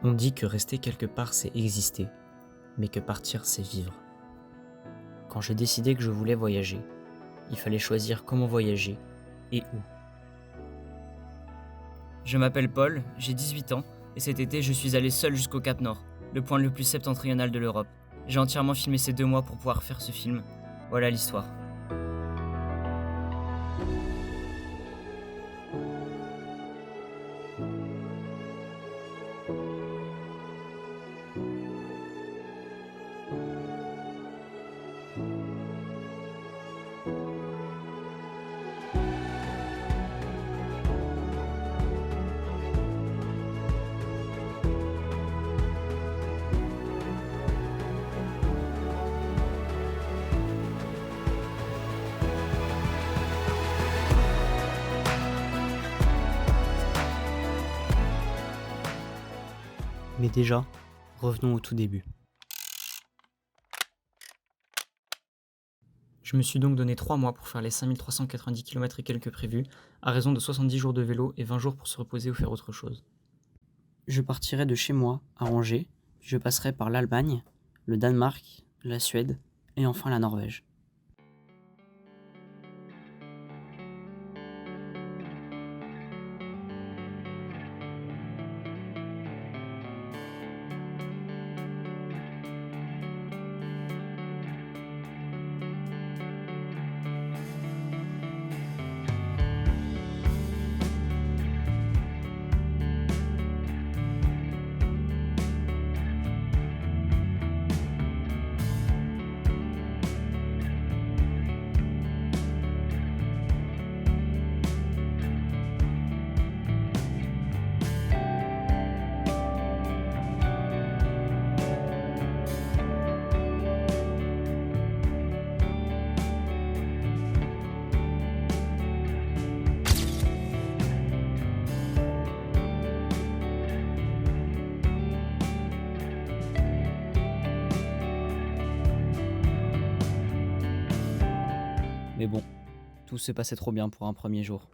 On dit que rester quelque part c'est exister, mais que partir c'est vivre. Quand j'ai décidé que je voulais voyager, il fallait choisir comment voyager et où. Je m'appelle Paul, j'ai 18 ans, et cet été je suis allé seul jusqu'au Cap Nord, le point le plus septentrional de l'Europe. J'ai entièrement filmé ces 2 mois pour pouvoir faire ce film. Voilà l'histoire. Mais déjà, revenons au tout début. Je me suis donc donné 3 mois pour faire les 5390 km et quelques prévus, à raison de 70 jours de vélo et 20 jours pour se reposer ou faire autre chose. Je partirai de chez moi, à Angers, puis je passerai par l'Allemagne, le Danemark, la Suède et enfin la Norvège. Mais bon, tout se passait trop bien pour un premier jour.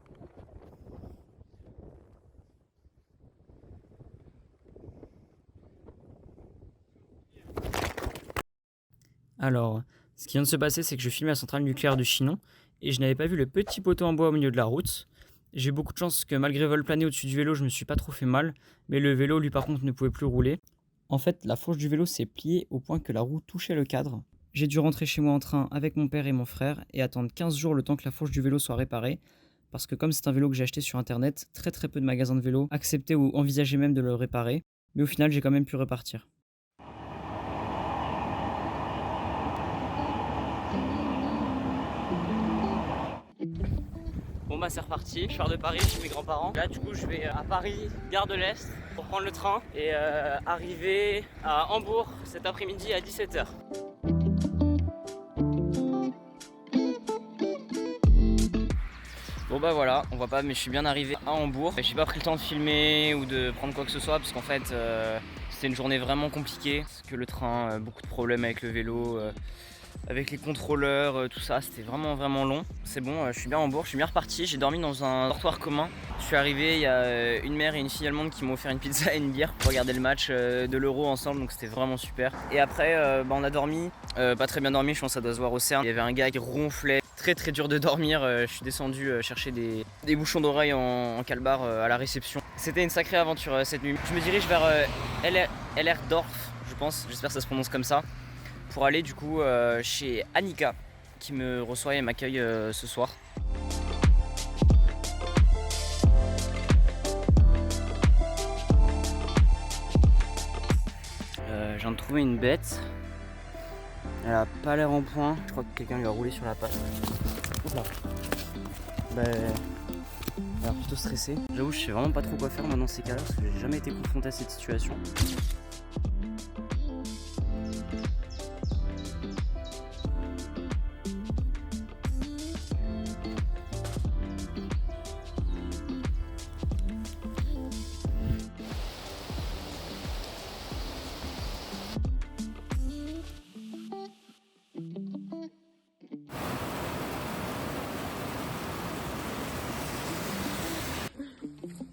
Alors, ce qui vient de se passer, c'est que je filmais la centrale nucléaire de Chinon et je n'avais pas vu le petit poteau en bois au milieu de la route. J'ai eu beaucoup de chance que malgré vol plané au-dessus du vélo, je me suis pas trop fait mal, mais le vélo, lui par contre, ne pouvait plus rouler. En fait, la fourche du vélo s'est pliée au point que la roue touchait le cadre. J'ai dû rentrer chez moi en train avec mon père et mon frère et attendre 15 jours le temps que la fourche du vélo soit réparée. Parce que comme c'est un vélo que j'ai acheté sur internet, très peu de magasins de vélo acceptaient ou envisageaient même de le réparer. Mais au final, j'ai quand même pu repartir. Bon bah c'est reparti, je pars de Paris chez mes grands-parents. Là du coup je vais à Paris, gare de l'Est, pour prendre le train et arriver à Hambourg cet après-midi à 17h. Bon bah voilà, on voit pas mais je suis bien arrivé à Hambourg. J'ai pas pris le temps de filmer ou de prendre quoi que ce soit parce qu'en fait c'était une journée vraiment compliquée. Parce que le train, beaucoup de problèmes avec le vélo, avec les contrôleurs, tout ça, c'était vraiment long. C'est bon, je suis bien à Hambourg, je suis bien reparti, j'ai dormi dans un dortoir commun. Je suis arrivé, il y a une mère et une fille allemande qui m'ont offert une pizza et une bière pour regarder le match de l'Euro ensemble, donc c'était vraiment super. Et après, on a dormi, pas très bien dormi, je pense que ça doit se voir au CERN. Il y avait un gars qui ronflait, très dur de dormir. Je suis descendu chercher des bouchons d'oreille en calbar à la réception. C'était une sacrée aventure cette nuit. Je me dirige vers Ellerdorf, je pense, j'espère que ça se prononce comme ça, pour aller du coup chez Annika qui me reçoit et m'accueille ce soir. Je viens de trouver une bête. Elle a pas l'air en point. Je crois que quelqu'un lui a roulé sur la patte. Oula. Elle a l'air plutôt stressée. J'avoue, je sais vraiment pas trop quoi faire maintenant ces cas-là parce que j'ai jamais été confronté à cette situation.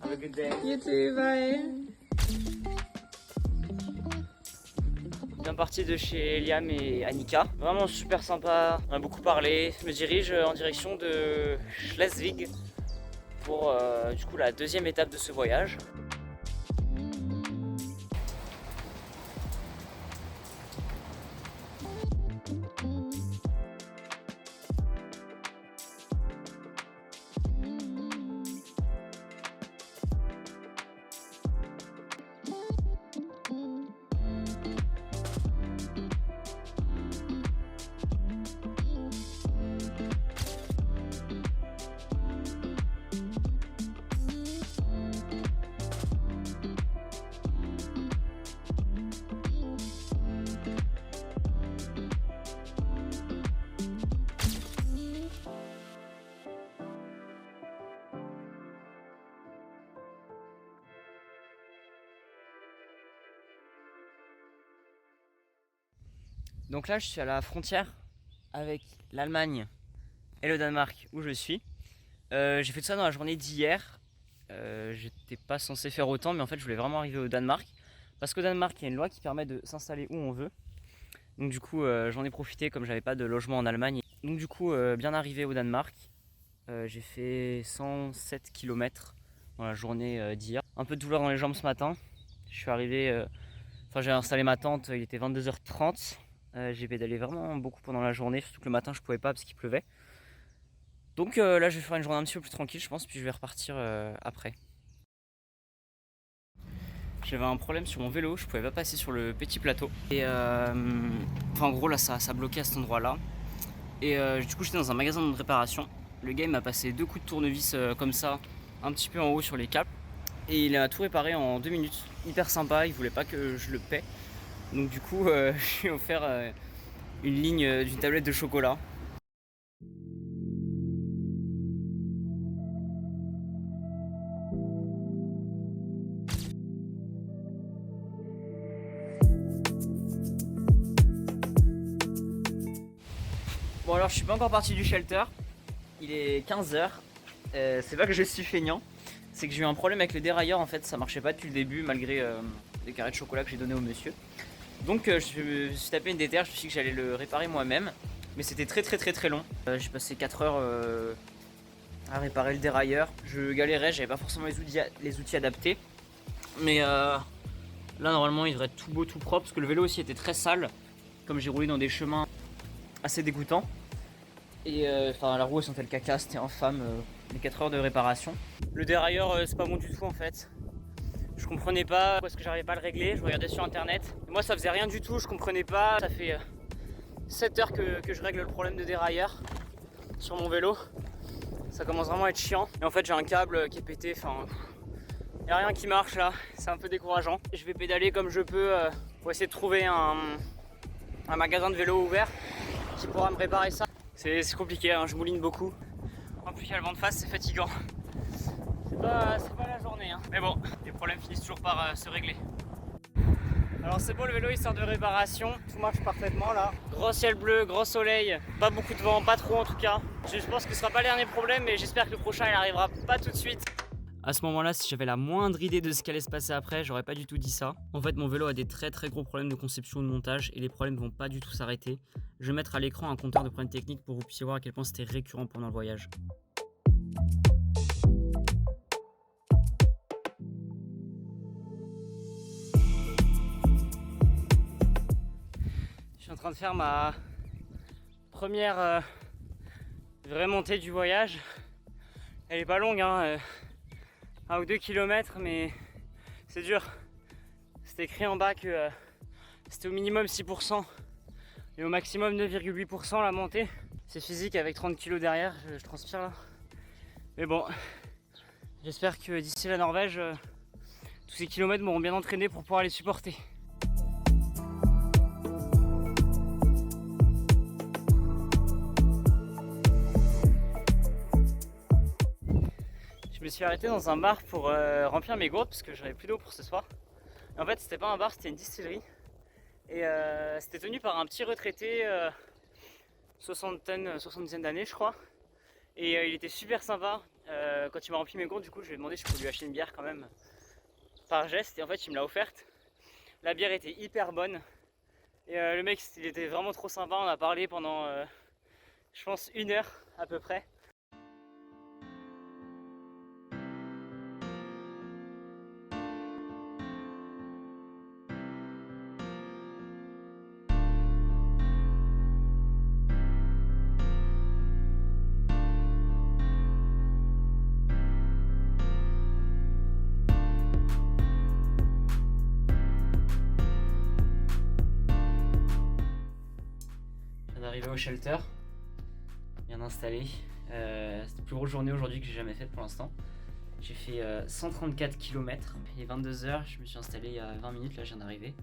Have a good day. You too, bye. bien parti de chez Eliam et Annika. Vraiment super sympa, on a beaucoup parlé. Je me dirige en direction de Schleswig pour du coup la deuxième étape de ce voyage. Donc là je suis à la frontière avec l'Allemagne et le Danemark où je suis. J'ai fait tout ça dans la journée d'hier. J'étais pas censé faire autant, mais en fait je voulais vraiment arriver au Danemark. Parce qu'au Danemark il y a une loi qui permet de s'installer où on veut. Donc du coup j'en ai profité comme j'avais pas de logement en Allemagne. Donc du coup bien arrivé au Danemark. J'ai fait 107 km dans la journée d'hier. Un peu de douleur dans les jambes ce matin. Je suis arrivé, j'ai installé ma tente, il était 22h30. J'ai pédalé vraiment beaucoup pendant la journée, surtout que le matin je pouvais pas parce qu'il pleuvait. Donc là je vais faire une journée un petit peu plus tranquille je pense, puis je vais repartir après. J'avais un problème sur mon vélo, je pouvais pas passer sur le petit plateau. Et en gros là ça bloquait à cet endroit là. Et du coup j'étais dans un magasin de réparation. Le gars il m'a passé 2 coups de tournevis comme ça, un petit peu en haut sur les câbles. Et il a tout réparé en 2 minutes. Hyper sympa, il voulait pas que je le paie. Donc du coup je lui ai offert une ligne d'une tablette de chocolat. Bon alors je suis pas encore parti du shelter, il est 15h, c'est pas que je suis feignant, c'est que j'ai eu un problème avec le dérailleur en fait, ça marchait pas depuis le début malgré les carrés de chocolat que j'ai donné au monsieur. Donc je me suis tapé une déterre, je me suis dit que j'allais le réparer moi-même, mais c'était très long. J'ai passé 4 heures à réparer le dérailleur, je galérais, j'avais pas forcément les outils adaptés, mais là normalement il devrait être tout beau, tout propre, parce que le vélo aussi était très sale, comme j'ai roulé dans des chemins assez dégoûtants. Et la roue elle sentait le caca, c'était infâme, les 4 heures de réparation. Le dérailleur c'est pas bon du tout en fait. Je comprenais pas pourquoi est-ce que j'arrivais pas à le régler, je regardais sur internet. Et moi ça faisait rien du tout, je comprenais pas. Ça fait 7 heures que je règle le problème de dérailleur sur mon vélo. Ça commence vraiment à être chiant. Et en fait j'ai un câble qui est pété, y a rien qui marche là, c'est un peu décourageant. Je vais pédaler comme je peux pour essayer de trouver un magasin de vélo ouvert qui pourra me réparer ça. C'est compliqué, hein, je mouline beaucoup. En plus il y a le vent de face, c'est fatigant. C'est pas la journée, hein. Mais bon, les problèmes finissent toujours par se régler. Alors c'est bon, le vélo il sort de réparation, tout marche parfaitement là. Gros ciel bleu, gros soleil, pas beaucoup de vent, pas trop en tout cas. Je pense que ce sera pas le dernier problème, mais j'espère que le prochain il arrivera pas tout de suite. À ce moment-là, si j'avais la moindre idée de ce qui allait se passer après, j'aurais pas du tout dit ça. En fait, mon vélo a des très gros problèmes de conception de montage et les problèmes vont pas du tout s'arrêter. Je vais mettre à l'écran un compteur de problèmes techniques pour que vous puissiez voir à quel point c'était récurrent pendant le voyage. Je suis en train de faire ma première vraie montée du voyage. Elle est pas longue, hein, 1 ou 2 km, mais c'est dur. C'est écrit en bas que c'était au minimum 6% et au maximum 9,8% la montée. C'est physique avec 30 kg derrière, je transpire là. Mais bon, j'espère que d'ici la Norvège, tous ces kilomètres m'auront bien entraîné pour pouvoir les supporter. Je me suis arrêté dans un bar pour remplir mes gourdes parce que j'avais plus d'eau pour ce soir. Et en fait c'était pas un bar, c'était une distillerie. Et c'était tenu par un petit retraité, soixantaine d'années je crois. Et il était super sympa. Quand il m'a rempli mes gourdes, du coup je lui ai demandé si je pouvais lui acheter une bière quand même par geste. Et en fait il me l'a offerte. La bière était hyper bonne. Et le mec, il était vraiment trop sympa, on a parlé pendant, je pense, 1 heure à peu près. Arrivé au shelter, bien installé. C'est la plus grosse journée aujourd'hui que j'ai jamais faite pour l'instant. J'ai fait 134 km et 22 heures. Je me suis installé il y a 20 minutes, là je viens d'arriver.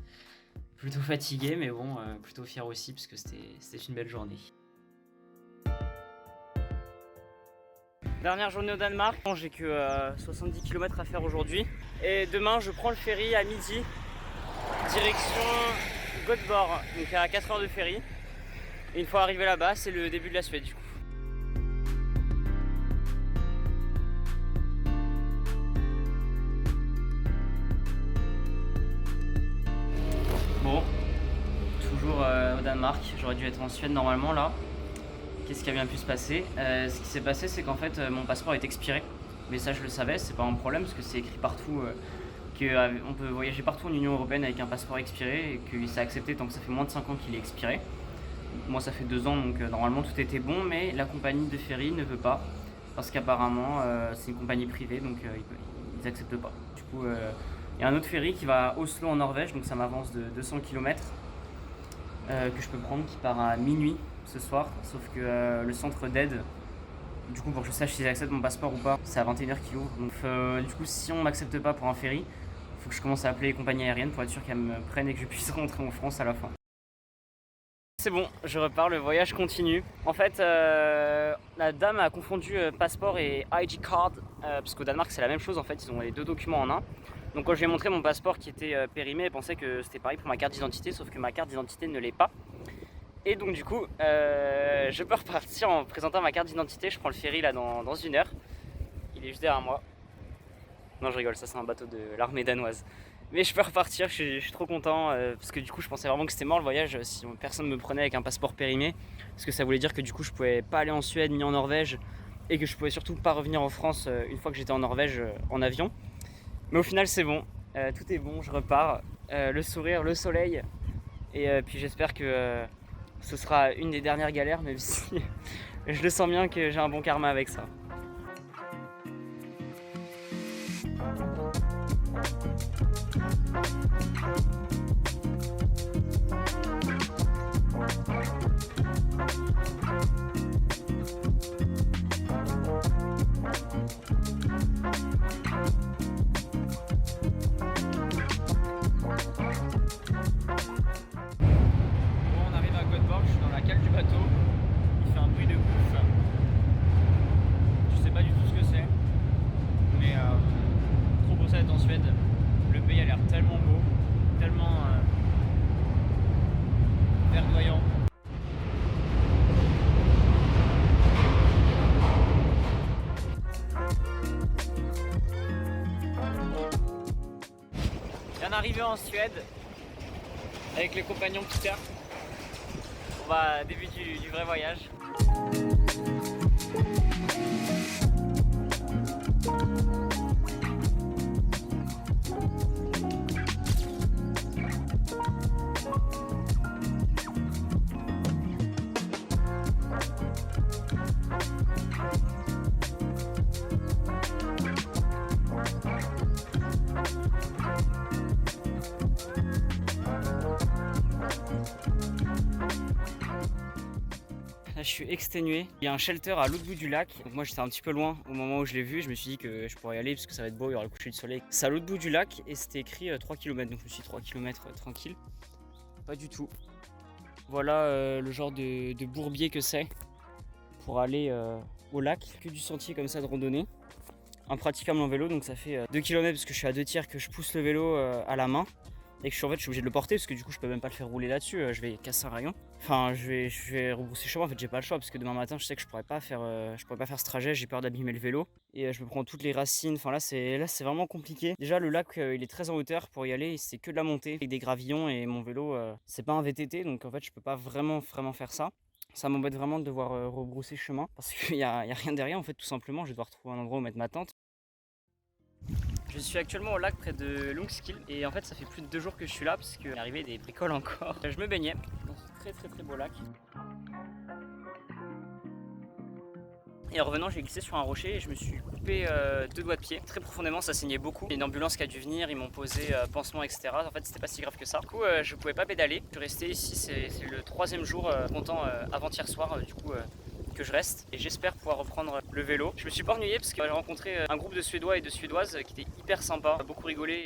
Plutôt fatigué, mais bon, plutôt fier aussi parce que c'était une belle journée. Dernière journée au Danemark. J'ai que 70 km à faire aujourd'hui. Et demain, je prends le ferry à midi, direction Göteborg, donc à 4 heures de ferry. Et une fois arrivé là-bas, c'est le début de la Suède du coup. Bon, toujours au Danemark, j'aurais dû être en Suède normalement là. Qu'est-ce qui a bien pu se passer? Ce qui s'est passé, c'est qu'en fait mon passeport est expiré. Mais ça je le savais, c'est pas un problème parce que c'est écrit partout qu'on peut voyager partout en Union Européenne avec un passeport expiré et que c'est accepté tant que ça fait moins de 5 ans qu'il est expiré. Moi ça fait 2 ans donc normalement tout était bon, mais la compagnie de ferry ne veut pas parce qu'apparemment c'est une compagnie privée donc ils acceptent pas. Du coup il y a un autre ferry qui va à Oslo en Norvège, donc ça m'avance de 200 km que je peux prendre, qui part à minuit ce soir, sauf que le centre d'aide, du coup pour que je sache s'ils acceptent mon passeport ou pas, c'est à 21h qu'il ouvre. Donc du coup si on m'accepte pas pour un ferry, il faut que je commence à appeler les compagnies aériennes pour être sûr qu'elles me prennent et que je puisse rentrer en France à la fin. C'est bon, je repars, le voyage continue. En fait, la dame a confondu passeport et ID card, parce qu'au Danemark c'est la même chose en fait, ils ont les 2 documents en un. Donc quand je lui ai montré mon passeport qui était périmé, elle pensait que c'était pareil pour ma carte d'identité, sauf que ma carte d'identité ne l'est pas. Et donc du coup, je peux repartir en présentant ma carte d'identité, je prends le ferry là dans 1 heure. Il est juste derrière moi. Non je rigole, ça c'est un bateau de l'armée danoise. Mais je peux repartir, je suis trop content parce que du coup je pensais vraiment que c'était mort le voyage si personne me prenait avec un passeport périmé, parce que ça voulait dire que du coup je pouvais pas aller en Suède ni en Norvège et que je pouvais surtout pas revenir en France une fois que j'étais en Norvège en avion. Mais au final c'est bon, tout est bon, je repars, le sourire, le soleil et puis j'espère que ce sera une des dernières galères, même si je le sens bien que j'ai un bon karma avec ça. On arrive à Göteborg, je suis dans la cale du bateau, il fait un bruit de ouf. Je sais pas du tout ce que c'est, mais trop beau ça d'être en Suède. Le pays a l'air tellement beau, tellement verdoyant. Je viens d'arriver en Suède avec les compagnons Peter. On va début du vrai voyage. Là, je suis exténué. Il y a un shelter à l'autre bout du lac. Donc moi j'étais un petit peu loin au moment où je l'ai vu. Je me suis dit que je pourrais y aller parce que ça va être beau, il y aura le coucher du soleil. C'est à l'autre bout du lac et c'était écrit 3 km. Donc je me suis dit 3 km tranquille. Pas du tout. Voilà le genre de bourbier que c'est pour aller au lac. Que du sentier comme ça de randonnée. Impraticable en vélo, donc ça fait 2 km parce que je suis à 2 tiers que je pousse le vélo à la main. et que je suis obligé de le porter parce que du coup je peux même pas le faire rouler là-dessus, je vais casser un rayon. Enfin je vais rebrousser chemin, en fait j'ai pas le choix parce que demain matin je sais que je pourrais pas faire ce trajet, j'ai peur d'abîmer le vélo et je me prends toutes les racines, enfin là c'est vraiment compliqué. Déjà le lac il est très en hauteur, pour y aller c'est que de la montée avec des gravillons et mon vélo c'est pas un VTT donc en fait je peux pas vraiment faire ça. Ça m'embête vraiment de devoir rebrousser chemin parce qu'il y a rien derrière en fait, tout simplement je vais devoir trouver un endroit où mettre ma tente. Je suis actuellement au lac près de Longskill et en fait ça fait plus de 2 jours que je suis là parce qu'il est arrivé des bricoles encore. Je me baignais dans ce très beau lac. Et en revenant j'ai glissé sur un rocher et je me suis coupé 2 doigts de pied. Très profondément, ça saignait beaucoup. Il y a une ambulance qui a dû venir, ils m'ont posé pansement etc. En fait c'était pas si grave que ça. Du coup je pouvais pas pédaler. Je suis resté ici, c'est le 3e jour comptant avant-hier soir du coup que je reste et j'espère pouvoir reprendre le vélo. Je me suis pas ennuyé parce que j'ai rencontré un groupe de Suédois et de Suédoises qui étaient hyper sympas, beaucoup rigolé.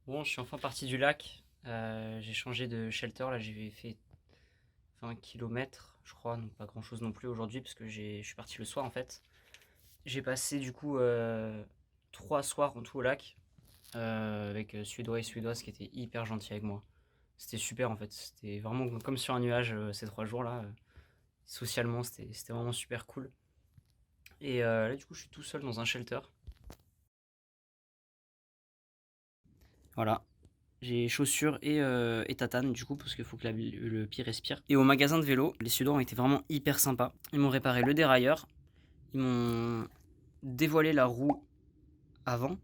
Bon, je suis enfin parti du lac, j'ai changé de shelter, là j'ai fait 20 km je crois, donc pas grand chose non plus aujourd'hui parce que je suis parti le soir en fait. J'ai passé du coup 3 soirs en tout au lac avec Suédois et Suédoises qui étaient hyper gentils avec moi. C'était super en fait, c'était vraiment comme sur un nuage ces 3 jours là. Socialement c'était vraiment super cool. Et là du coup je suis tout seul dans un shelter. Voilà. J'ai chaussures et tatane du coup parce qu'il faut que le pied respire. Et au magasin de vélo, les Suédois ont été vraiment hyper sympas. Ils m'ont réparé le dérailleur, ils m'ont dévoilé la roue avant,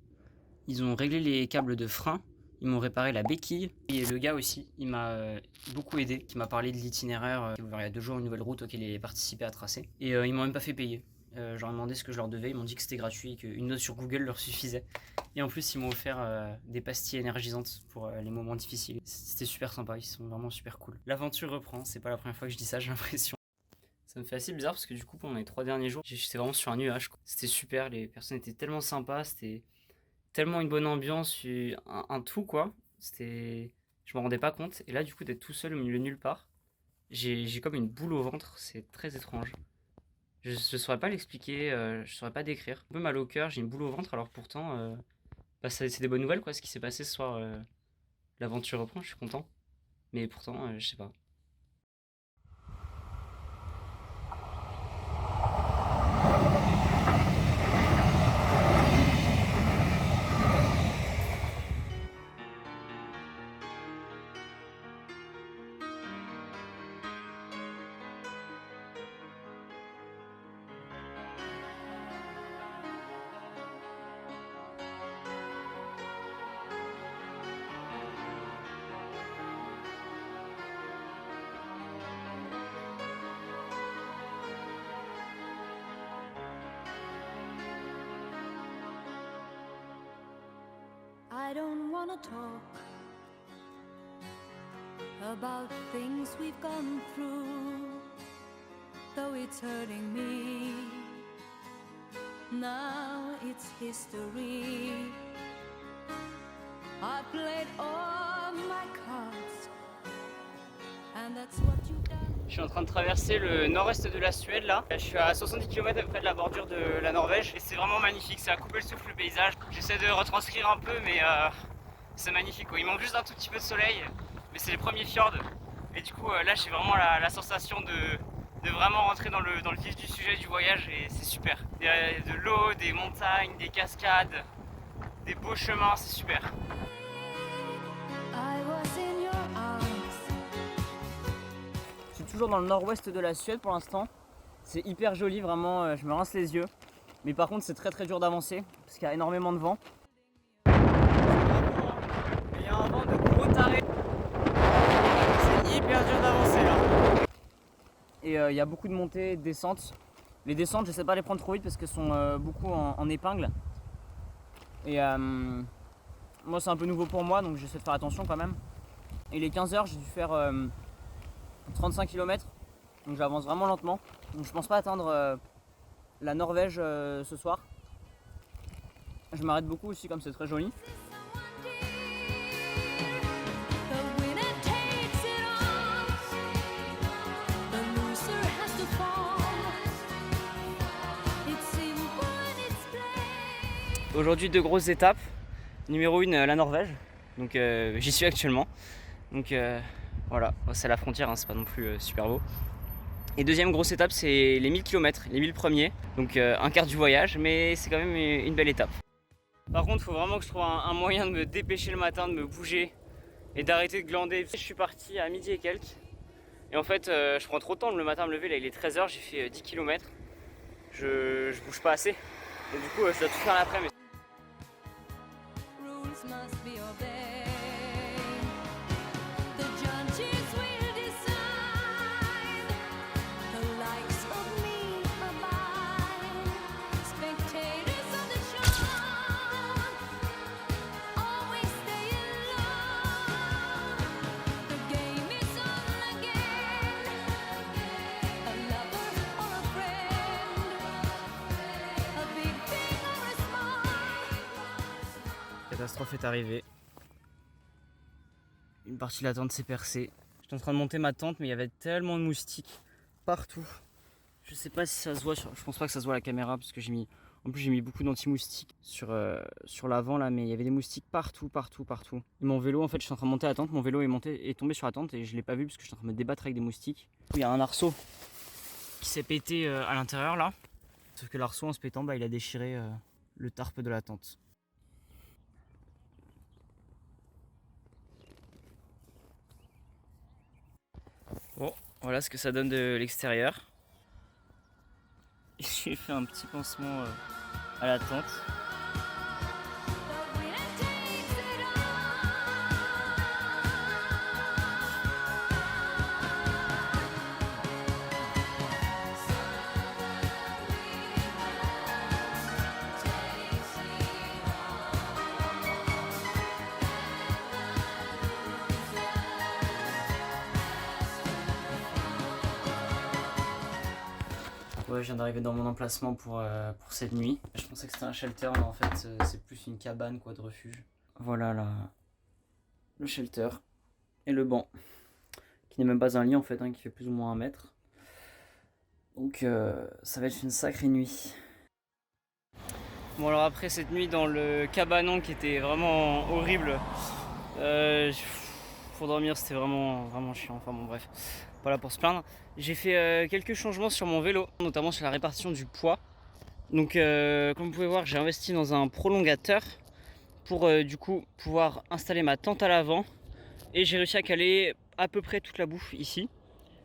ils ont réglé les câbles de frein, ils m'ont réparé la béquille. Et le gars aussi, il m'a beaucoup aidé, qui m'a parlé de l'itinéraire il y a 2 jours, une nouvelle route auquel il est participé à tracer. Et ils m'ont même pas fait payer. Je leur ai demandé ce que je leur devais, ils m'ont dit que c'était gratuit, qu'une note sur Google leur suffisait. Et en plus, ils m'ont offert des pastilles énergisantes pour les moments difficiles. C'était super sympa, ils sont vraiment super cool. L'aventure reprend, c'est pas la première fois que je dis ça, j'ai l'impression. Ça me fait assez bizarre parce que du coup, pendant les 3 derniers jours, j'étais vraiment sur un nuage. C'était super, les personnes étaient tellement sympas, c'était tellement une bonne ambiance, un tout quoi. Je m'en rendais pas compte. Et là, du coup, d'être tout seul au milieu de nulle part, j'ai comme une boule au ventre, c'est très étrange. Je saurais pas l'expliquer, je saurais pas décrire. Un peu mal au cœur, j'ai une boule au ventre, alors pourtant, c'est des bonnes nouvelles quoi, ce qui s'est passé ce soir. L'aventure reprend, je suis content. Mais pourtant, je sais pas. I don't wanna talk about things we've gone through, though it's hurting me. Now it's history. I played all my cards, and that's what you've done. Je suis en train de traverser le nord-est de la Suède là. Je suis à 70 km à peu près de la bordure de la Norvège et c'est vraiment magnifique, c'est à couper le souffle le paysage. J'essaie de retranscrire un peu mais c'est magnifique quoi. Il manque juste un tout petit peu de soleil mais c'est les premiers fjords et du coup là j'ai vraiment la sensation de vraiment rentrer dans le vif du sujet du voyage et c'est super. Il y a de l'eau, des montagnes, des cascades, des beaux chemins, c'est super. I was in your arms. Je suis toujours dans le nord-ouest de la Suède pour l'instant. C'est hyper joli, vraiment, je me rince les yeux. Mais par contre, c'est très dur d'avancer parce qu'il y a énormément de vent. Il y a un vent de gros taré. C'est hyper dur d'avancer là. Et il y a beaucoup de montées et de descentes. Les descentes, je sais pas les prendre trop vite parce qu'elles sont beaucoup en épingle. Et moi, c'est un peu nouveau pour moi, donc j'essaie de faire attention quand même. Et les 15 heures, j'ai dû faire 35 km, donc j'avance vraiment lentement. Donc je pense pas atteindre la Norvège ce soir. Je m'arrête beaucoup aussi comme c'est très joli. The winner takes it all. Aujourd'hui 2 grosses étapes. Numéro 1 la Norvège, donc j'y suis actuellement. Donc voilà, c'est à la frontière, hein, c'est pas non plus super beau. Et deuxième grosse étape, c'est les 1000 km, les 1000 premiers. Donc un quart du voyage, mais c'est quand même une belle étape. Par contre, il faut vraiment que je trouve un moyen de me dépêcher le matin, de me bouger et d'arrêter de glander. Je suis parti à midi et quelques. Et en fait, je prends trop de temps le matin à me lever. Là, il est 13h, j'ai fait 10 km. Je bouge pas assez. Et du coup, je dois tout faire l'après-midi. Rules must be obeyed. The judges will decide. The likes of me are mine. Spectators of the show always stay alone. The game is on again. A lover or a friend. A big thing or a small. La catastrophe est arrivée. Une partie de la tente s'est percée. J'étais en train de monter ma tente, mais il y avait tellement de moustiques partout. Je sais pas si ça se voit, je pense pas que ça se voit à la caméra parce que j'ai mis beaucoup d'anti-moustiques sur l'avant là, mais il y avait des moustiques partout. Et mon vélo, en fait, je suis en train de monter la tente, mon vélo est tombé sur la tente et je l'ai pas vu parce que je suis en train de me débattre avec des moustiques. Il y a un arceau qui s'est pété à l'intérieur là. Sauf que l'arceau en se pétant, il a déchiré le tarp de la tente. Bon, voilà ce que ça donne de l'extérieur. J'ai fait un petit pansement à la tente. The winner takes it all. Ouais, je viens d'arriver dans mon emplacement pour cette nuit. Je pensais que c'était un shelter, mais en fait c'est plus une cabane quoi, de refuge. Voilà là, le shelter et le banc, qui n'est même pas un lit en fait, hein, qui fait plus ou moins 1 mètre. Donc ça va être une sacrée nuit. Bon alors après cette nuit dans le cabanon qui était vraiment horrible, pour dormir c'était vraiment chiant, enfin bon bref, pas là pour se plaindre. J'ai fait quelques changements sur mon vélo, notamment sur la répartition du poids. Donc comme vous pouvez voir, j'ai investi dans un prolongateur pour du coup pouvoir installer ma tente à l'avant. Et j'ai réussi à caler à peu près toute la bouffe ici.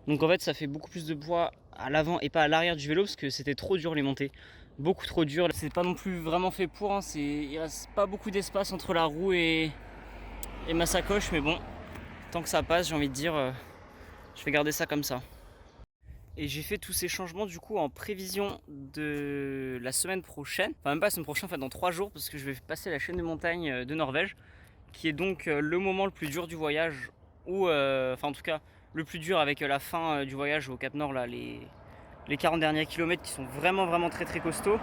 Donc en fait ça fait beaucoup plus de poids à l'avant et pas à l'arrière du vélo parce que c'était trop dur les montées. Beaucoup trop dur. C'est pas non plus vraiment fait pour, hein. Il reste pas beaucoup d'espace entre la roue et ma sacoche, mais bon, tant que ça passe, j'ai envie de dire, je vais garder ça comme ça. Et j'ai fait tous ces changements du coup en prévision de la semaine prochaine. Enfin même pas la semaine prochaine, en fait dans 3 jours, parce que je vais passer la chaîne de montagne de Norvège, qui est donc le moment le plus dur du voyage, ou enfin en tout cas le plus dur avec la fin du voyage au Cap Nord, là, les 40 derniers kilomètres qui sont vraiment très costauds.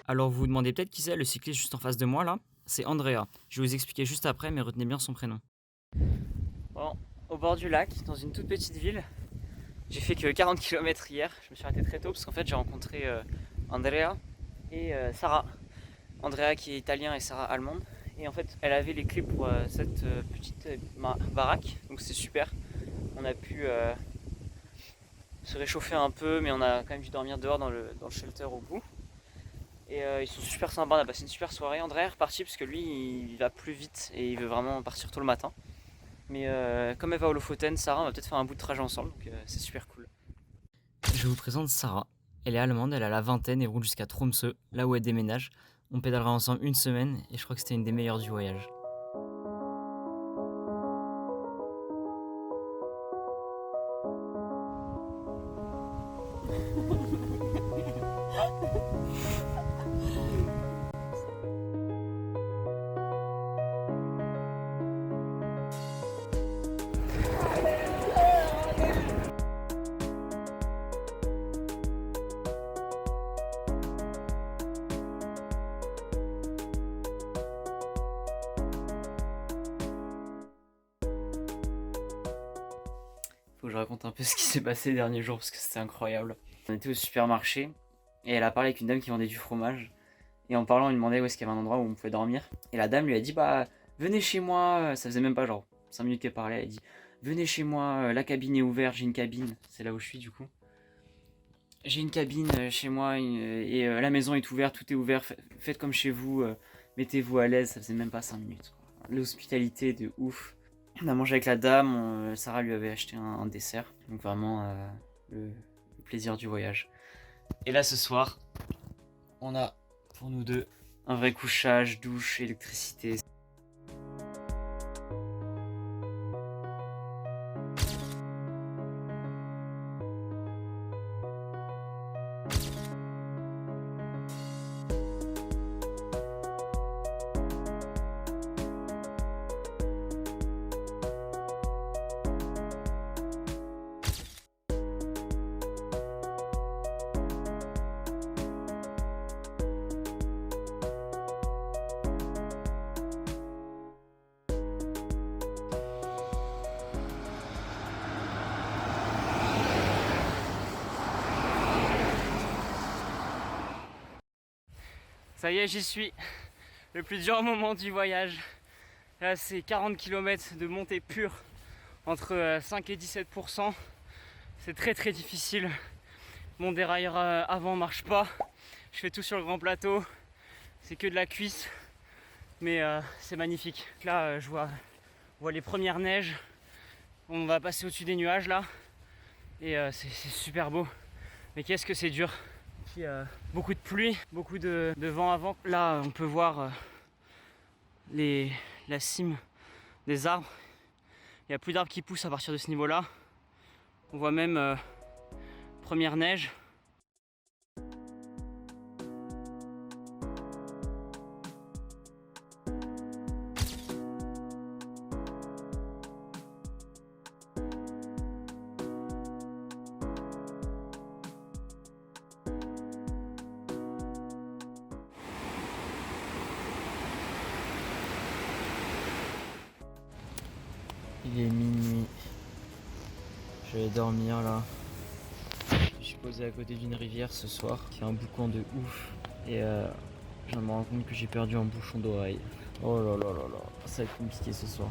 Alors vous vous demandez peut-être qui c'est le cycliste juste en face de moi là? C'est Andrea. Je vais vous expliquer juste après, mais retenez bien son prénom. Bon, au bord du lac, dans une toute petite ville. J'ai fait que 40 km hier. Je me suis arrêté très tôt parce qu'en fait j'ai rencontré Andrea et Sarah. Andrea qui est italien et Sarah allemande. Et en fait elle avait les clés pour cette petite baraque. Donc c'est super. On a pu se réchauffer un peu, mais on a quand même dû dormir dehors dans le shelter au bout. Et ils sont super sympas, on a passé une super soirée. André est reparti parce que lui il va plus vite et il veut vraiment partir tôt le matin. Mais comme elle va au Lofoten, Sarah, on va peut-être faire un bout de trajet ensemble, donc c'est super cool. Je vous présente Sarah. Elle est allemande, elle a la vingtaine et roule jusqu'à Tromsø, là où elle déménage. On pédalera ensemble 1 semaine et je crois que c'était une des meilleures du voyage. que je raconte un peu ce qui s'est passé les derniers jours parce que c'était incroyable. On était au supermarché et elle a parlé avec une dame qui vendait du fromage. Et en parlant, elle demandait où est-ce qu'il y avait un endroit où on pouvait dormir. Et la dame lui a dit bah venez chez moi, ça faisait même pas genre 5 minutes qu'elle parlait, elle a dit venez chez moi, la cabine est ouverte, j'ai une cabine, c'est là où je suis du coup. J'ai une cabine chez moi et la maison est ouverte, tout est ouvert, faites comme chez vous, mettez-vous à l'aise, ça faisait même pas 5 minutes. L'hospitalité de ouf. On a mangé avec la dame, Sarah lui avait acheté un dessert, donc vraiment le plaisir du voyage. Et là ce soir, on a pour nous deux un vrai couchage, douche, électricité. Ça y est, j'y suis. Le plus dur moment du voyage. Là, c'est 40 km de montée pure entre 5 et 17%. C'est très très difficile. Mon dérailleur avant marche pas. Je fais tout sur le grand plateau. C'est que de la cuisse. Mais c'est magnifique. Là, je vois les premières neiges. On va passer au-dessus des nuages là. Et c'est super beau. Mais qu'est-ce que c'est dur. Beaucoup de pluie, beaucoup de vent avant. Là, on peut voir la cime des arbres. Il n'y a plus d'arbres qui poussent à partir de ce niveau-là. On voit même première neige. Il est minuit. Je vais dormir là. Je suis posé à côté d'une rivière ce soir qui a un boucan de ouf. Et je me rends compte que j'ai perdu un bouchon d'oreille. Oh là là là là. Ça va être compliqué ce soir.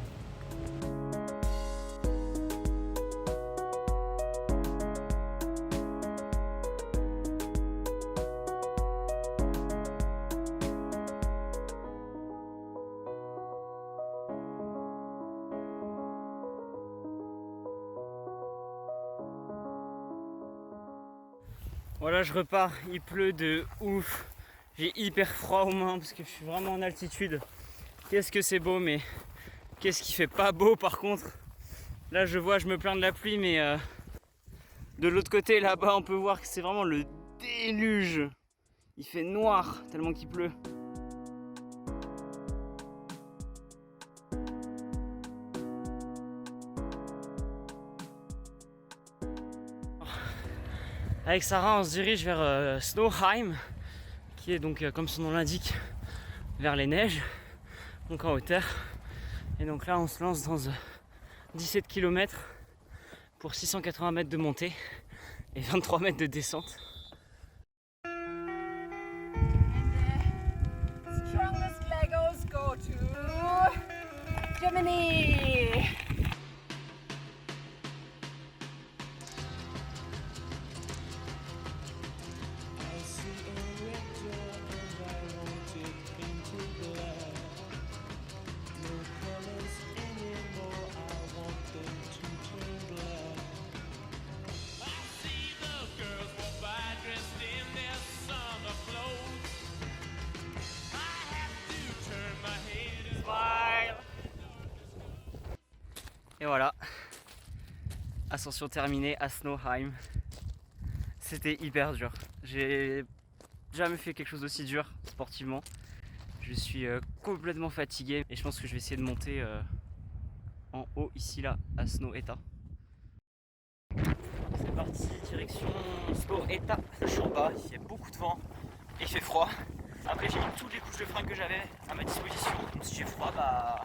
Voilà, je repars, il pleut de ouf. J'ai hyper froid aux mains parce que je suis vraiment en altitude. Qu'est-ce que c'est beau, mais qu'est-ce qui fait pas beau par contre. Là, je me plains de la pluie, mais de l'autre côté, là-bas, on peut voir que c'est vraiment le déluge. Il fait noir tellement qu'il pleut. Avec Sarah, on se dirige vers Snowheim, qui est donc, comme son nom l'indique, vers les neiges, donc en hauteur. Et donc là, on se lance dans 17 km pour 680 mètres de montée et 23 mètres de descente. Strongest Legos go to Germany. Et voilà, ascension terminée à Snowheim. C'était hyper dur. J'ai jamais fait quelque chose d'aussi dur sportivement. Je suis complètement fatigué et je pense que je vais essayer de monter en haut ici là à Snow Eta. C'est parti, direction Snow Eta. Je suis en bas, il y a beaucoup de vent et il fait froid. Après j'ai mis toutes les couches de fringues que j'avais à ma disposition. Donc si j'ai froid, bah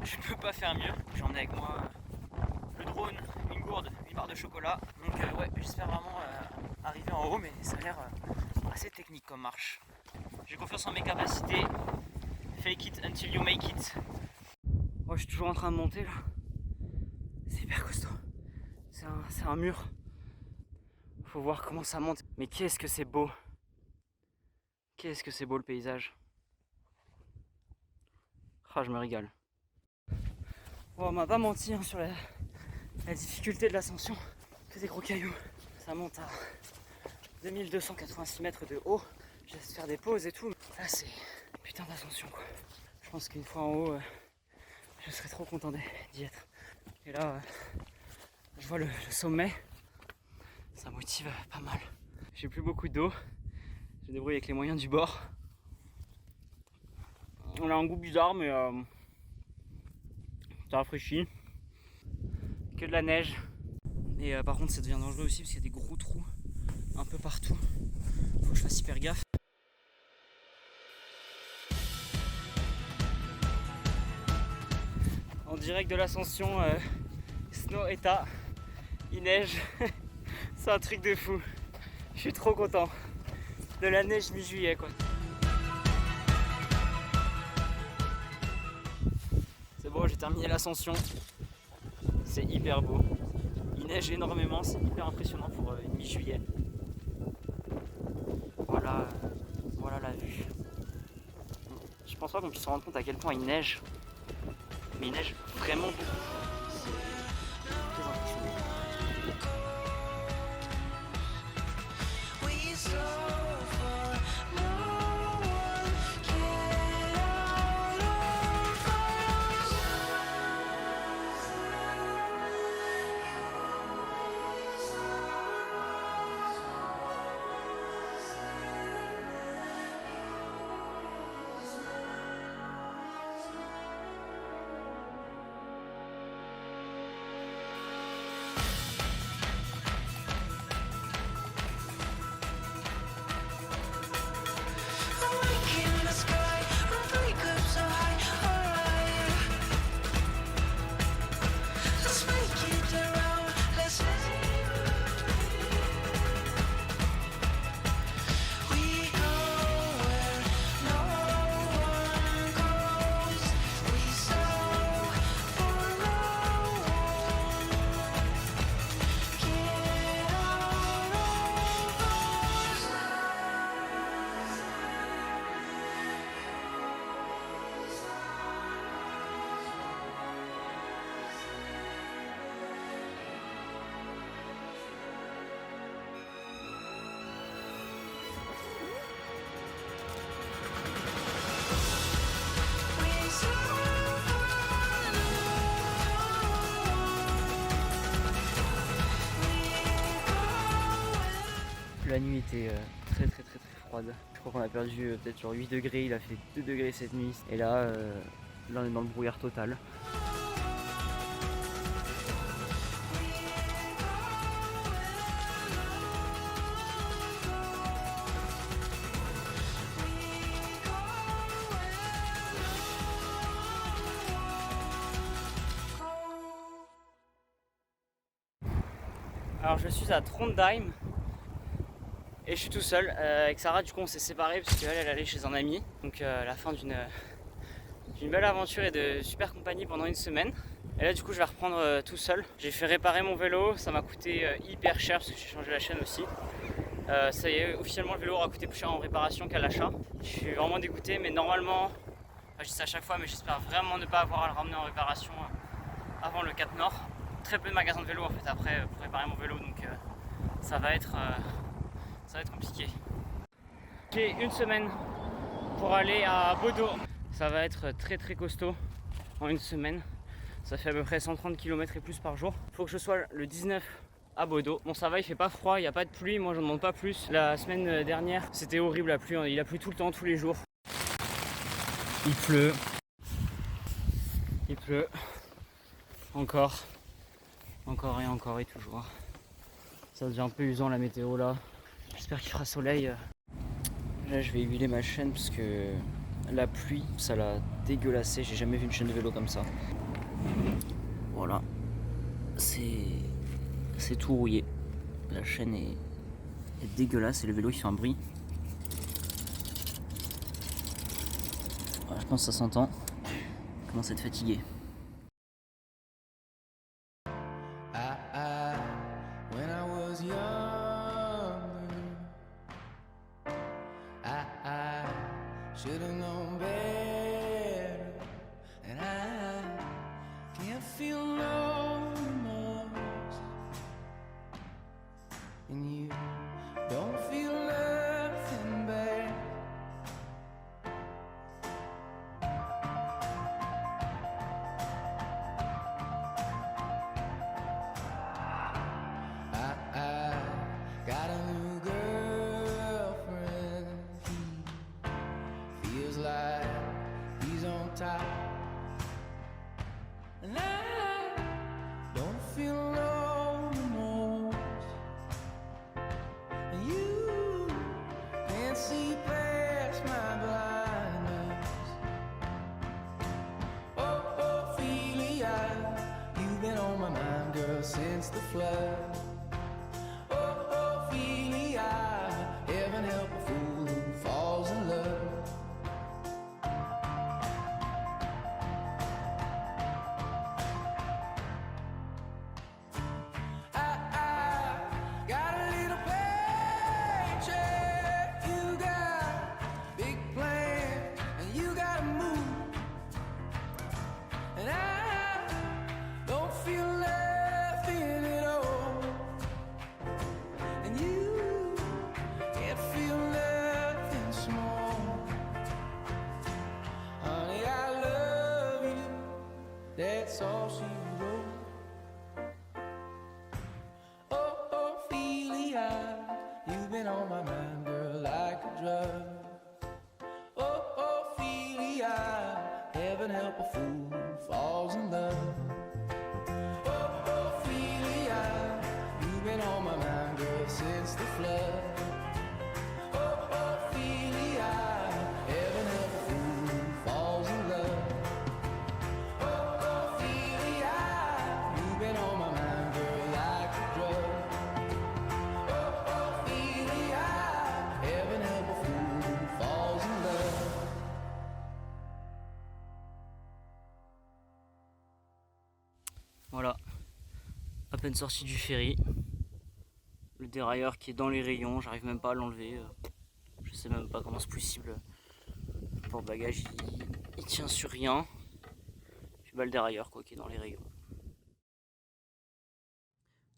je ne peux pas faire mieux. J'ai emmené avec moi le drone, une gourde, 8 barres de chocolat. Donc ouais, j'espère vraiment arriver en haut, mais ça a l'air assez technique comme marche. J'ai confiance en mes capacités. Fake it until you make it. Moi je suis toujours en train de monter là. C'est hyper costaud. C'est un mur. Faut voir comment ça monte. Mais qu'est-ce que c'est beau. Qu'est-ce que c'est beau le paysage. Ah, je me régale. Bon, on m'a pas menti hein, sur la difficulté de l'ascension. Que des gros cailloux. Ça monte à 2286 mètres de haut. Je laisse faire des pauses et tout. Là c'est putain d'ascension quoi. Je pense qu'une fois en haut, je serais trop content d'y être. Et là, je vois le sommet. Ça motive pas mal. J'ai plus beaucoup d'eau. Je me débrouille avec les moyens du bord. On a un goût bizarre mais ça rafraîchit. Que de la neige. Et par contre ça devient dangereux aussi parce qu'il y a des gros trous un peu partout. Faut que je fasse hyper gaffe. En direct de l'ascension Snow Eta, il neige. C'est un truc de fou. Je suis trop content. De la neige mi-juillet quoi. C'est bon, j'ai terminé l'ascension. C'est hyper beau. Il neige énormément, c'est hyper impressionnant pour une mi-juillet. Voilà la vue. Je pense pas qu'on puisse se rendre compte à quel point il neige. Mais il neige vraiment beaucoup. C'est très impressionnant. La nuit était très froide. Je crois qu'on a perdu peut-être genre 8 degrés, il a fait 2 degrés cette nuit. Et là, on est dans le brouillard total. Alors je suis à Trondheim. Et je suis tout seul, avec Sarah du coup on s'est séparés parce qu'elle allait chez un ami. Donc la fin d'une belle aventure et de super compagnie pendant une semaine. Et là du coup je vais reprendre tout seul. J'ai fait réparer mon vélo, ça m'a coûté hyper cher parce que j'ai changé la chaîne aussi. Ça y est, officiellement le vélo aura coûté plus cher en réparation qu'à l'achat. Je suis vraiment dégoûté mais normalement, enfin, je dis ça à chaque fois mais j'espère vraiment ne pas avoir à le ramener en réparation avant le 4 Nord. Très peu de magasins de vélo en fait après pour réparer mon vélo donc ça va être compliqué. J'ai une semaine pour aller à Bodo. Ça va être très costaud en une semaine. Ça fait à peu près 130 km et plus par jour. Il faut que je sois le 19 à Bodo. Bon ça va, il fait pas froid, il n'y a pas de pluie, moi j'en demande pas plus. La semaine dernière c'était horrible la pluie, il a plu tout le temps, tous les jours. Il pleut. Il pleut. Encore et toujours. Ça devient un peu usant la météo là. J'espère qu'il fera soleil. Là je vais huiler ma chaîne parce que la pluie ça l'a dégueulassé. J'ai jamais vu une chaîne de vélo comme ça. Voilà. C'est c'est tout rouillé. La chaîne est dégueulasse et le vélo il fait un bruit. Voilà, je pense que ça s'entend. Je commence à être fatigué. When I was younger, I should have known better, and I can't feel no remorse, and you don't feel nothing bad. I got a new girlfriend. He feels like he's on top, and I don't feel no remorse. And you can't see past my blindness. Oh, Ophelia, you've been on my mind, girl, since the flood. Heaven help a fool who falls in love. I got a little paycheck. You got big plans, and you gotta move. And I don't feel nothing at all. And you can't feel nothing small. Honey, I love you. That's all she wrote. Oh, Ophelia, you've been on my mind, girl, like a drug. Oh, Ophelia, heaven help a fool who falls in love. Oh, Ophelia, you've been on my mind, girl, since the flood. Oh, Ophelia, heaven help a fool who falls in love. Oh, Ophelia, you've been on my mind, girl, like a drug. Oh, Ophelia, heaven help a fool who falls in love. Voilà, à peine sorti du ferry. Le dérailleur qui est dans les rayons, j'arrive même pas à l'enlever. Je sais même pas comment c'est possible. Le porte-bagages il tient sur rien. Puis bah, le dérailleur quoi qui est dans les rayons.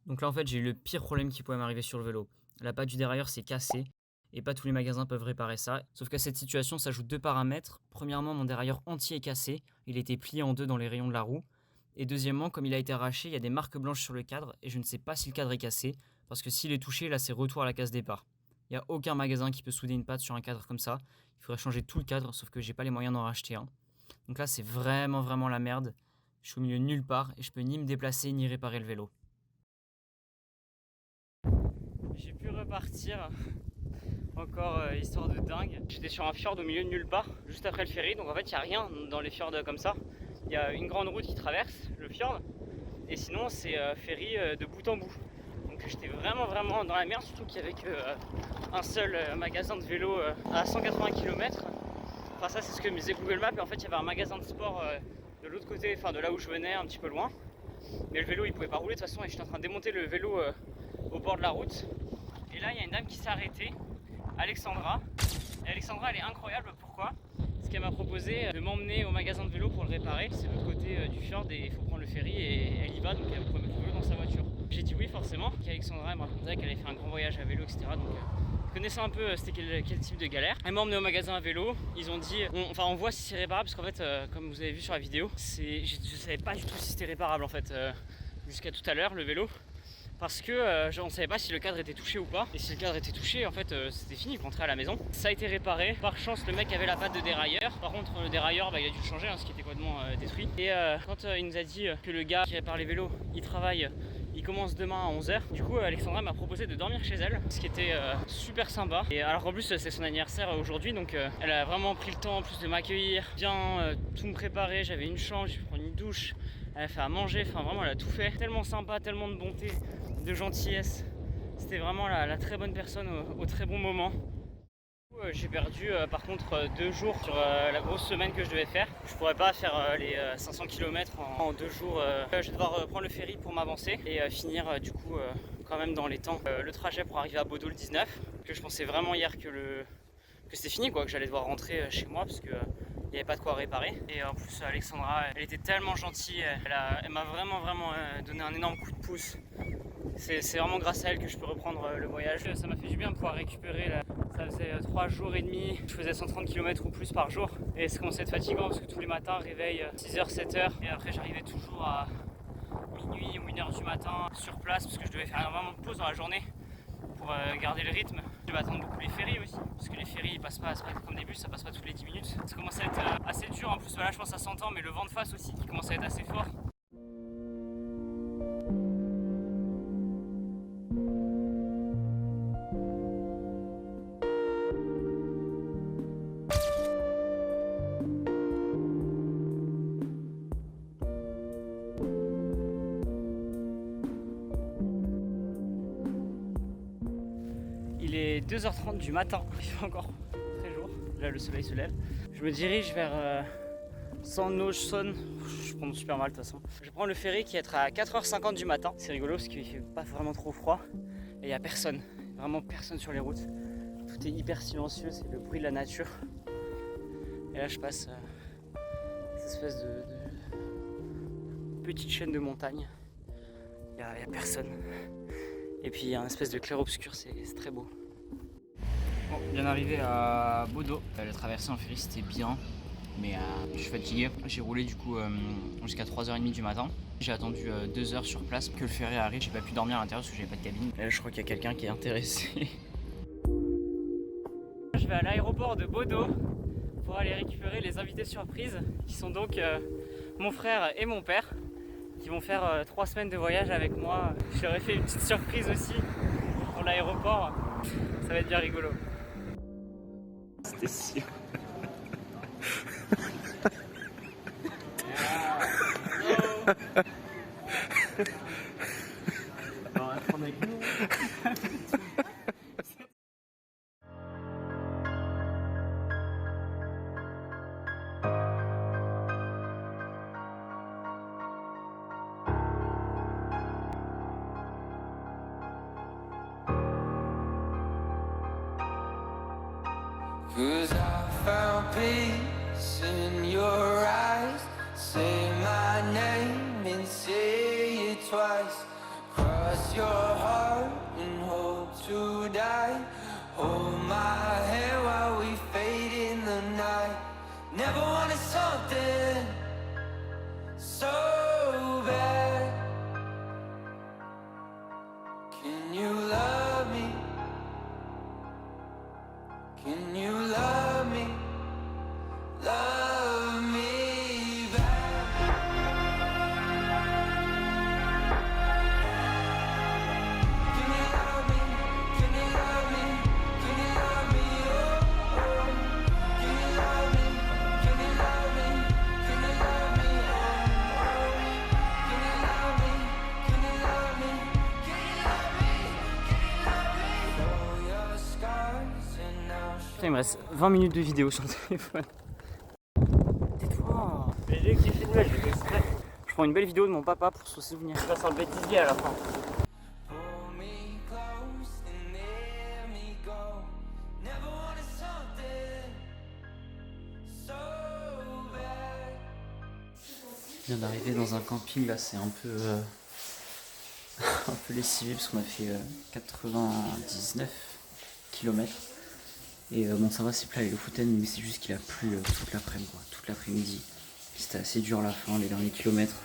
Donc là en fait j'ai eu le pire problème qui pouvait m'arriver sur le vélo. La patte du dérailleur s'est cassée et pas tous les magasins peuvent réparer ça. Sauf qu'à cette situation s'ajoutent deux paramètres. Premièrement, mon dérailleur entier est cassé, il était plié en deux dans les rayons de la roue. Et deuxièmement, comme il a été arraché, il y a des marques blanches sur le cadre et je ne sais pas si le cadre est cassé parce que s'il est touché, là c'est retour à la case départ. Il n'y a aucun magasin qui peut souder une patte sur un cadre comme ça. Il faudrait changer tout le cadre, sauf que j'ai pas les moyens d'en racheter un. Donc là c'est vraiment la merde. Je suis au milieu de nulle part et je peux ni me déplacer ni réparer le vélo. J'ai pu repartir, encore histoire de dingue. J'étais sur un fjord au milieu de nulle part, juste après le ferry, donc en fait il n'y a rien dans les fjords comme ça. Il y a une grande route qui traverse le fjord et sinon c'est ferry de bout en bout. Donc j'étais vraiment dans la merde, surtout qu'il y avait qu'un seul magasin de vélo à 180 km. Enfin ça c'est ce que me disait Google Maps et en fait il y avait un magasin de sport de l'autre côté, enfin de là où je venais, un petit peu loin. Mais le vélo il pouvait pas rouler de toute façon et j'étais en train de démonter le vélo au bord de la route. Et là il y a une dame qui s'est arrêtée, Alexandra. Et Alexandra elle est incroyable, pourquoi ? Parce qu'elle m'a proposé de m'emmener au magasin de vélo pour le réparer. C'est de l'autre côté du fjord et il faut prendre le ferry et elle y va, donc elle pouvait mettre le vélo dans sa voiture. J'ai dit oui forcément. Et Alexandra elle me racontait qu'elle avait fait un grand voyage à vélo, etc. Donc je connaissais un peu c'était quel type de galère. Elle m'a emmené au magasin à vélo, ils ont dit, on voit si c'est réparable parce qu'en fait comme vous avez vu sur la vidéo, je savais pas du tout si c'était réparable en fait jusqu'à tout à l'heure le vélo. Parce que on ne savait pas si le cadre était touché ou pas. Et si le cadre était touché, en fait, c'était fini, je rentrais à la maison. Ça a été réparé. Par chance, le mec avait la patte de dérailleur. Par contre, le dérailleur, il a dû le changer, ce qui était complètement détruit. Et quand il nous a dit que le gars qui répare les vélos, il travaille, il commence demain à 11h. Du coup, Alexandra m'a proposé de dormir chez elle, ce qui était super sympa. Et alors en plus, c'est son anniversaire aujourd'hui, donc elle a vraiment pris le temps en plus de m'accueillir, bien tout me préparer. J'avais une chambre, j'ai pu prendre une douche. Elle a fait à manger, enfin vraiment elle a tout fait. Tellement sympa, tellement de bonté. de gentillesse. C'était vraiment la très bonne personne au très bon moment. J'ai perdu par contre 2 jours sur la grosse semaine que je devais faire. Je pourrais pas faire les 500 km en 2 jours. Je vais devoir prendre le ferry pour m'avancer et finir du coup quand même dans les temps le trajet pour arriver à Bodo le 19. Que je pensais vraiment hier que c'était fini, quoi, que j'allais devoir rentrer chez moi parce que il n'y avait pas de quoi réparer. Et en plus Alexandra, elle était tellement gentille, elle m'a vraiment donné un énorme coup de pouce. C'est vraiment grâce à elle que je peux reprendre le voyage. Ça m'a fait du bien de pouvoir récupérer là. Ça faisait 3 jours et demi, je faisais 130 km ou plus par jour. Et ça commençait à être fatigant parce que tous les matins, réveil 6h, 7h. Et après j'arrivais toujours à minuit ou 1h du matin sur place parce que je devais faire énormément de pauses dans la journée pour garder le rythme. Je devais attendre beaucoup les ferries aussi, parce que les ferries ils passent pas, c'est pas comme des bus, ça passe pas toutes les 10 minutes. Ça commençait à être assez dur, en plus voilà, je pense que ça s'entend, mais le vent de face aussi qui commençait à être assez fort. Il est 2h30 du matin, il fait encore très jour, là le soleil se lève. Je me dirige vers Sandnøyson, je prononce super mal de toute façon. Je prends le ferry qui est à 4h50 du matin. C'est rigolo parce qu'il fait pas vraiment trop froid et il n'y a personne, vraiment personne sur les routes. Tout est hyper silencieux, c'est le bruit de la nature. Et là je passe cette espèce de petite chaîne de montagne. Il n'y a personne. Et puis il y a un espèce de clair-obscur, c'est très beau. Bon, bien arrivé à Bodo. La traversée en ferry c'était bien, mais je suis fatigué. J'ai roulé du coup jusqu'à 3h30 du matin. J'ai attendu 2 heures sur place que le ferry arrive. J'ai pas pu dormir à l'intérieur parce que j'avais pas de cabine. Là je crois qu'il y a quelqu'un qui est intéressé. Je vais à l'aéroport de Bodo pour aller récupérer les invités surprises qui sont donc mon frère et mon père, qui vont faire 3 semaines de voyage avec moi. Je leur ai fait une petite surprise aussi pour l'aéroport. Ça va être bien rigolo. C'était sûr. On va prendre avec nous. Cause I found peace in your eyes. Say my name and say it twice. Cross your heart and hope to die. Hold my hand while we fade in the night. Never wanted something so bad. Can you love me? Can you love me? Love me back. Can you love me? Can you love me? Can you love me? Oh, oh. Can you love me? Can you love me? Can you love me? Oh, oh. Can you love me? Can you love me? Can you love me? Can you love me? Show your scars and now show. Il me reste 20 minutes de vidéo sur le téléphone. Tais-toi. Mais dès que j'ai filmé, je l'ai fait exprès. Je prends une belle vidéo de mon papa pour se souvenir. Je passe un bêtisier à la fin. Pull me close and let me go. Never wanted something so bad. Je viens d'arriver dans un camping, là c'est un peu un peu lessivé parce qu'on a fait 99 km. Et bon ça va, c'est plat avec le Fouten, mais c'est juste qu'il a plu toute l'après-midi, toute l'après-midi. C'était assez dur à la fin, les derniers kilomètres.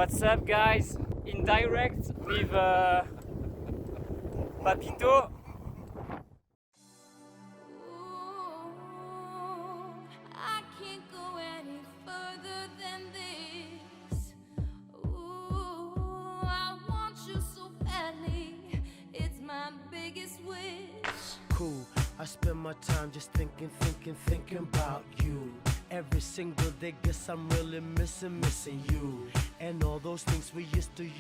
What's up, guys? In direct with Papito. Ooh, I can't go any further than this. Ooh, I want you so badly. It's my biggest wish. Cool. I spend my time just thinking about you. Every single day, guess I'm really missing you. And all those things we used to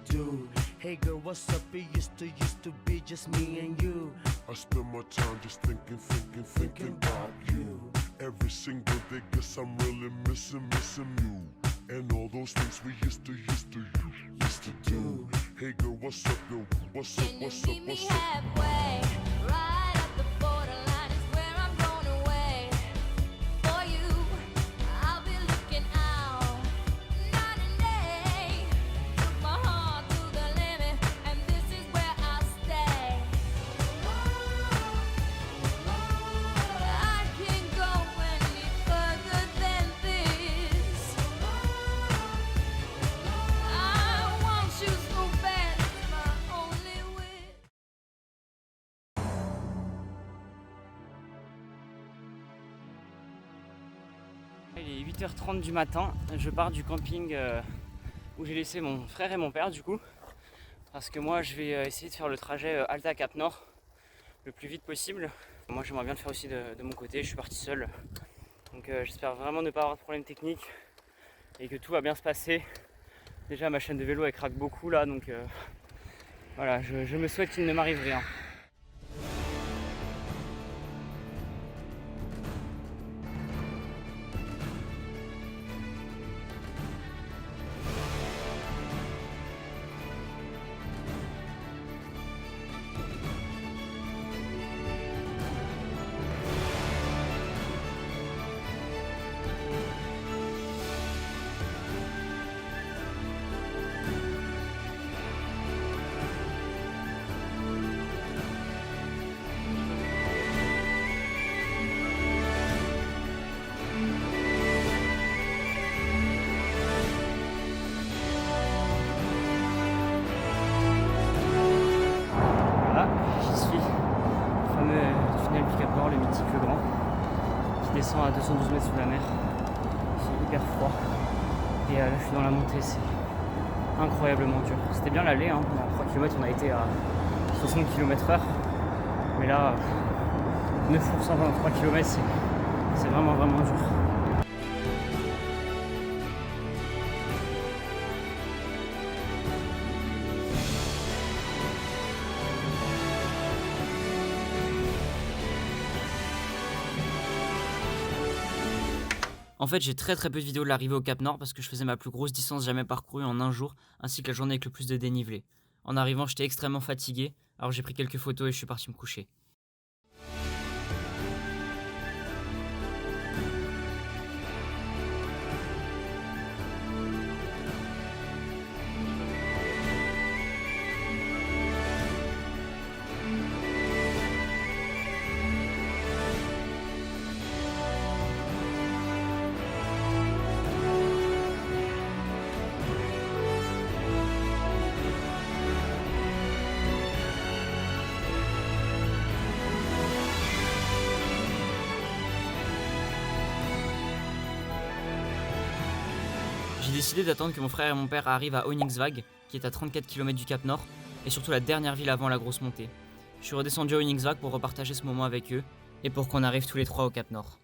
do. Hey girl, what's up? It used to be just me and you. I spend my time just thinking about you. Every single day, guess I'm really missing you. And all those things we used to do. Hey girl, what's up, girl? What's up, Can you what's up, meet me what's up? halfway? Right at the borderline is where I'm going away. For you, I'll be looking out night and day. Took my heart to the limit, and this is where I'll stay. I can't go any further than this. I want you so bad, it's my only wish. Il est 8h30 du matin, je pars du camping où j'ai laissé mon frère et mon père du coup. Parce que moi je vais essayer de faire le trajet Alta Cap Nord le plus vite possible. Moi j'aimerais bien le faire aussi de mon côté, je suis parti seul. Donc j'espère vraiment ne pas avoir de problème technique et que tout va bien se passer. Déjà ma chaîne de vélo elle craque beaucoup là, donc voilà, je me souhaite qu'il ne m'arrive rien. Voilà, j'y suis. Le fameux tunnel du Cap Nord, le mythique Le Grand, qui descend à 212 mètres sous la mer. Il fait hyper froid. Et là, je suis dans la montée, c'est incroyablement dur. C'était bien l'aller, hein. À 3 km, on a été à 60 km/h. Mais là, 9% pendant 3 km, c'est vraiment dur. En fait, j'ai très peu de vidéos de l'arrivée au Cap Nord parce que je faisais ma plus grosse distance jamais parcourue en un jour, ainsi que la journée avec le plus de dénivelé. En arrivant, j'étais extrêmement fatigué, alors j'ai pris quelques photos et je suis parti me coucher. J'ai décidé d'attendre que mon frère et mon père arrivent à Onyxwag, qui est à 34 km du Cap Nord, et surtout la dernière ville avant la grosse montée. Je suis redescendu à Onyxwag pour repartager ce moment avec eux, et pour qu'on arrive tous les trois au Cap Nord.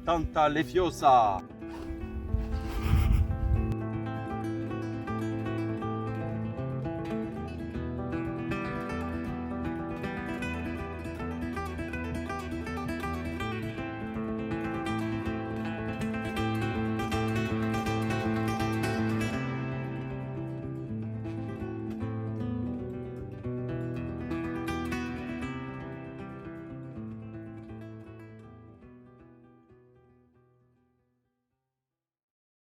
Tanta Lefiosa.